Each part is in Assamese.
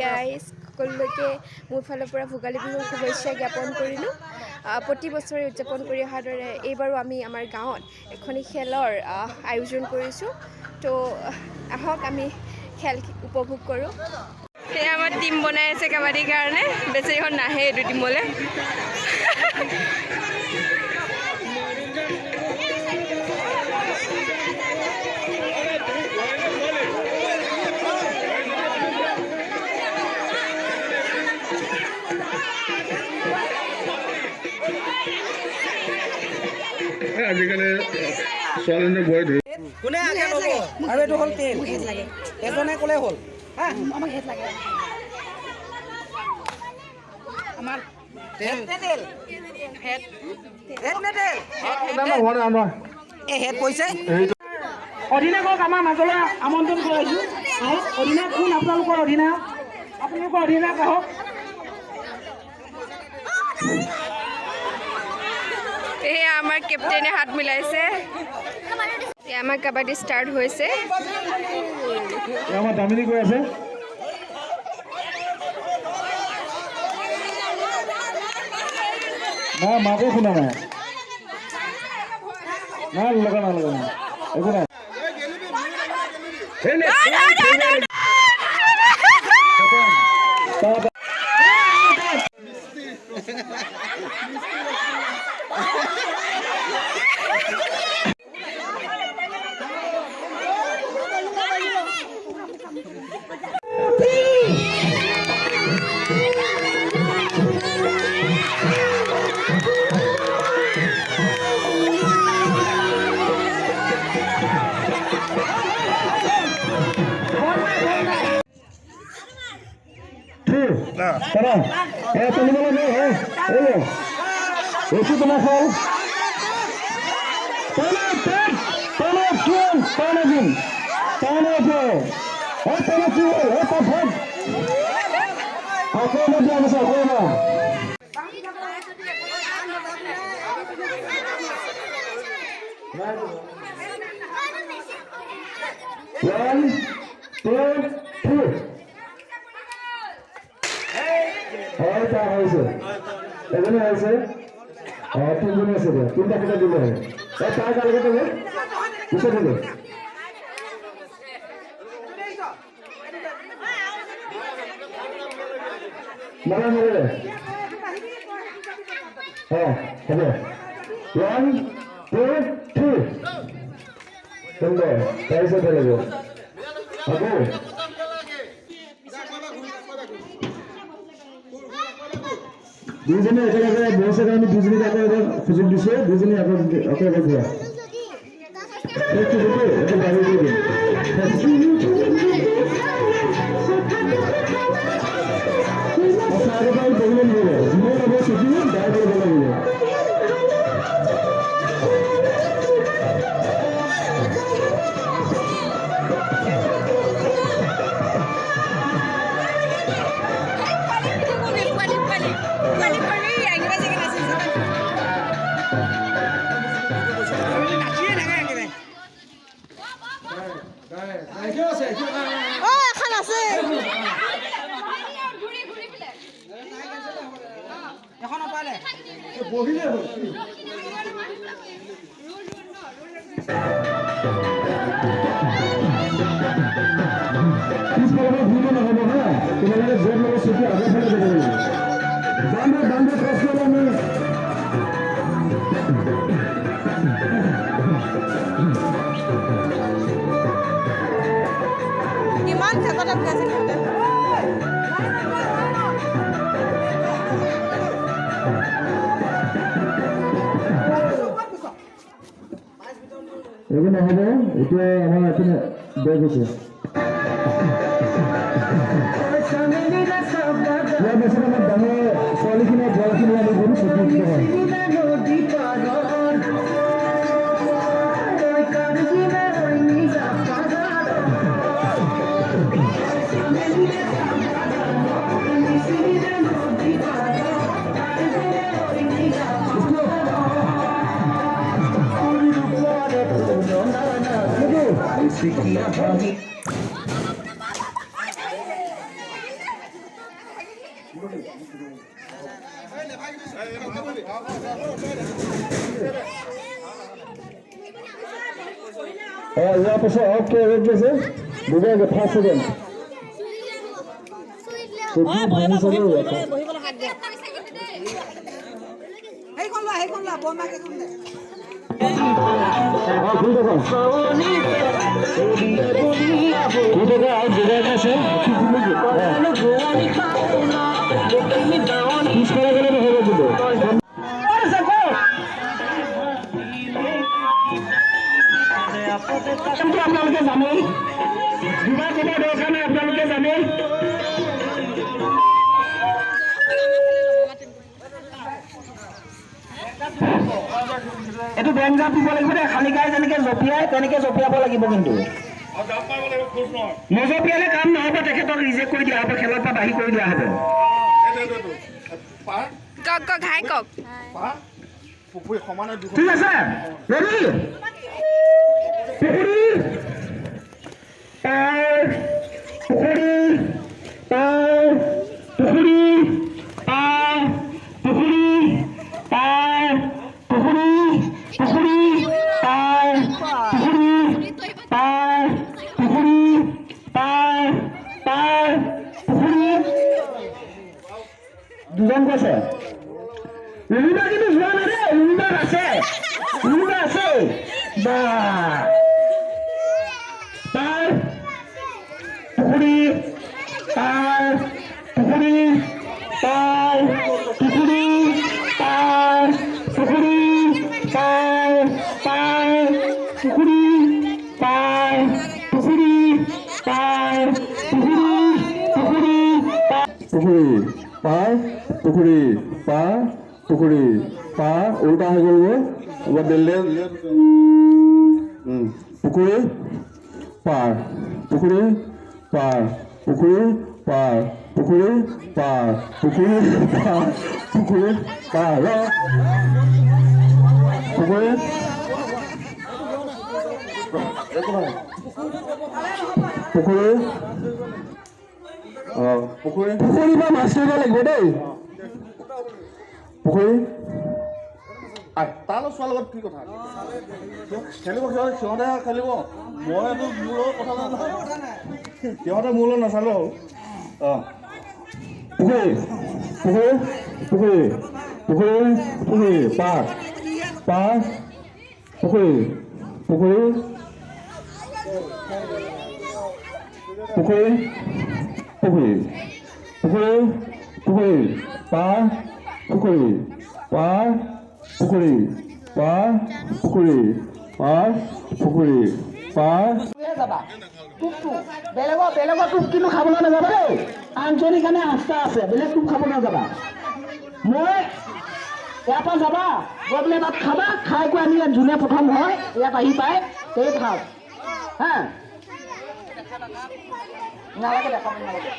গাইজ সকলোকে মোৰ ফালৰ পৰা ভোগালী বিহুৰ শুভেচ্ছা জ্ঞাপন কৰিলোঁ। প্ৰতি বছৰে উদযাপন কৰি অহাৰ দৰে এইবাৰো আমি আমাৰ গাঁৱত এখন খেলৰ আয়োজন কৰিছোঁ। তো আহক আমি খেল উপভোগ কৰোঁ। সেয়া আমাৰ টিম বনাই আছে কাবাডীৰ কাৰণে, বেছিখন নাহে এইটো টিমলৈ। আজিকালি ছোৱালীজনী বয় ধৰি কোনে আগে ল'ব আৰু এইটো হ'ল তেল এজনে ক'লে হ'ল হা আমাক হেড লাগে আমাৰ তেল তেল হেড হেড নে তেল এই হেড কৈছে অধিনায়কক আমাৰ মাজলৈ আমন্ত্ৰণ কৰাইছোঁ। আহক অধিনায়ক কোন আপোনালোকৰ অধিনায়ক? আপোনালোকৰ অধিনায়ক আহক। এয়া আমাৰ কেপ্টেইনে হাত মিলাইছে। এয়া আমাৰ কাবাডী ষ্টাৰ্ট হৈছে। আমাৰ দামিনী গৈ আছে। না মাকো শুনা নাই, না লগা না লগা নাই একো নাই। এজনে আছে তিনজনে আছে তিনটা খেলা দিলে তাৰ কালকে দিলে পিছত দিলে মাৰা মাৰে হ্যাঁ হবে 1 2 3 সুন্দর পয়সা চলে গেল ওকে দুজনে একেলগে বসে আমি দুজনে একেলগে সুযোগ দিছে দুজনে একেলগে ঘোরা একটু দেখে এটা বাইরে দিয়ে দিন আগে ভাই বললেন বলে জীবন অবশ্যই দিন বাইরে বলে দিল বহিলে হ'ল পিছফালে ঘূৰিব নহ'ব হা তোমালোকে য'ত লাগে চকু আগৰ ফালে যাব লাগিব বান্ধে প্ৰশ্ন আমি কিমান জেগাত আছে একো নহ'ব এতিয়া আমাৰ এপিনে বেগ হৈছে ইয়াৰ পিছত আমাৰ ডাঙৰ ছোৱালীখিনি বোৱাৰীখিনি আমি গ'লো ছুটি হয় ইয়াৰ পাছত আৰু কি আছে দুজন 5 ছেকেণ্ড আপোনালোকে জানেই দুবাৰ ক'ব দৰকাৰ নাই আপোনালোকে জানেই এইটো বেংজাপ দিব লাগিব দেই খালী গাই যেনেকে জঁপিয়াই তেনেকে জঁপিয়াব লাগিব কিন্তু নজঁপিয়ালে কাম নহ'ব তেখেতক ৰিজেক্ট কৰি দিয়া হ'ব খেলৰ পৰা বাহিৰ কৰি দিয়া হ'ব ঠিক আছে ৰেডি দুজন কৈছে ৰুমিবা কিন্তু যোৱা নাই দেই ৰুমিবা আছে বা তাৰ পুখুৰী তাৰ পুখুৰী তাৰ পুখুৰী তাৰ পুখুৰী তাৰ পুখুৰী তাৰ পুখুৰী তাৰ পুখুৰী পাৰ পুখুৰী পাৰ পুখুৰী পাৰ উল্টা হৈ গ'ল এবাৰ দিলে পুখুৰী পাৰ পুখুৰী পাৰ পুখুৰী পাৰ পুখুৰী পাৰ পুখুৰী পাৰ পুখুৰী পাৰ পুখুৰী পুখুৰী পুখুৰী পৰা মাছ ধৰিব লাগিব দেই পুখুৰী তালৈ চোৱাৰ লগত কি কথা খেলিব সিহঁতে খেলিব মইতো মোৰ লগত কথা নহয় সিহঁতে মোৰ লগত নাচালো অঁ পুখুৰী পুখুৰী পুখুৰী পুখুৰী পুখুৰী পাৰ পাৰ পুখুৰী পুখুৰী পুখুৰী পুখুৰী পুখুৰী পুখুৰী পাৰ পুখুৰী পাৰ পুখুৰী পাৰ পুখুৰী পাৰ পুখুৰী পাৰ যাবা টোপটো বেলেগৰ টোপ কিন্তু খাবলৈ নাযাবা দেই আঞ্চলিক কাৰণে আস্থা আছে বেলেগ টোপ খাব নাযাবা মই ইয়াৰ পৰা যাবা গৈ পেলাই তাত খাবা খাই কৈ আমি যোনে প্ৰথম হয় ইয়াত আহি পায় সেই খাওঁ হা নালাগে দেখাব নালাগে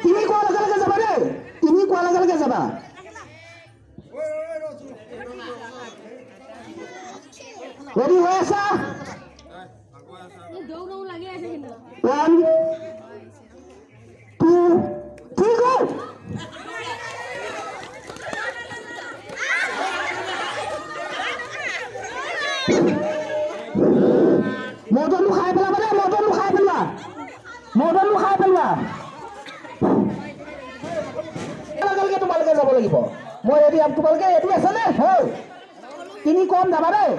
তুমি কোৱাৰ লগে লগে যাবা দেই তুমি কোৱাৰ লগে লগে যাবা ৰেডি হৈ আছা 1 2 3 go মদনটো খাই পেলাবা দেই মদনটো খাই পেলোৱা তোমালোকে যাব লাগিব মই ৰেডি তোমালোকে ৰেডি আছে নে হ'ল তিনি কম যাবা দেই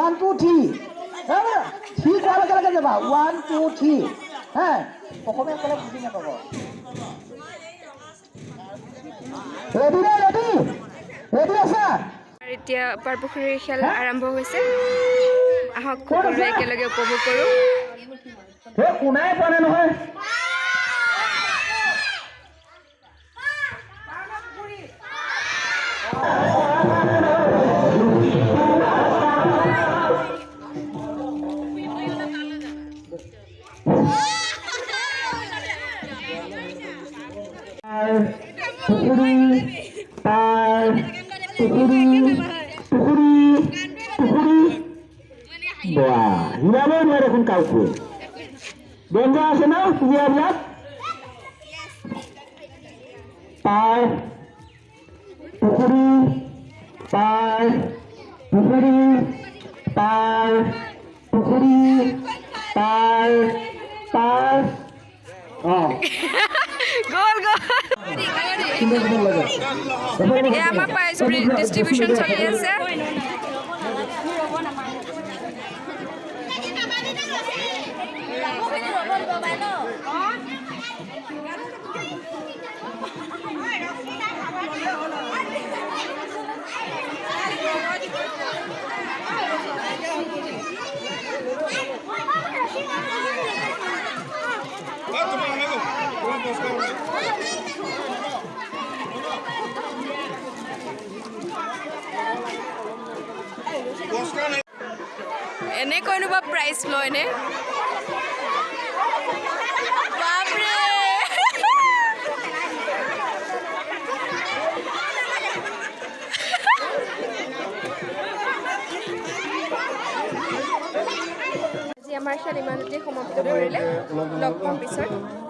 1 2 3 3 কোৱাৰ লগে লগে যাবা 1 2 3 হা অসমীয়া ক'লে বুজি নাপাব ৰেডি আছা এতিয়া পাৰপুখুৰীৰ খেল আৰম্ভ হৈছে আহক সকলোৱে একেলগে উপভোগ কৰোঁ কোনাই পোৱা নাই নহয় পুখুৰী পাৰ পুখুৰী পুখুৰী পুখুৰী বাহ হিলাবই নোৱাৰে দেখোন কাউকে ডেঞ্জাৰ আছে ন ক্লিয়াৰবিলাক পাৰ পুখুৰী পাৰ পুখুৰী পাৰ পুখুৰী পাৰ পাৰ অঁ গ'ল গ'ল কিমান কিমান লাগে এই আমাৰ প্ৰাইজ ডিষ্ট্ৰিবিউশ্যন চলি আছে এনেকৈনো বা প্ৰাইজ লয়নে বাপৰে আজি আমাৰ খেল ইমানতে সমাপ্ত কৰিলে লগ পাম পিছত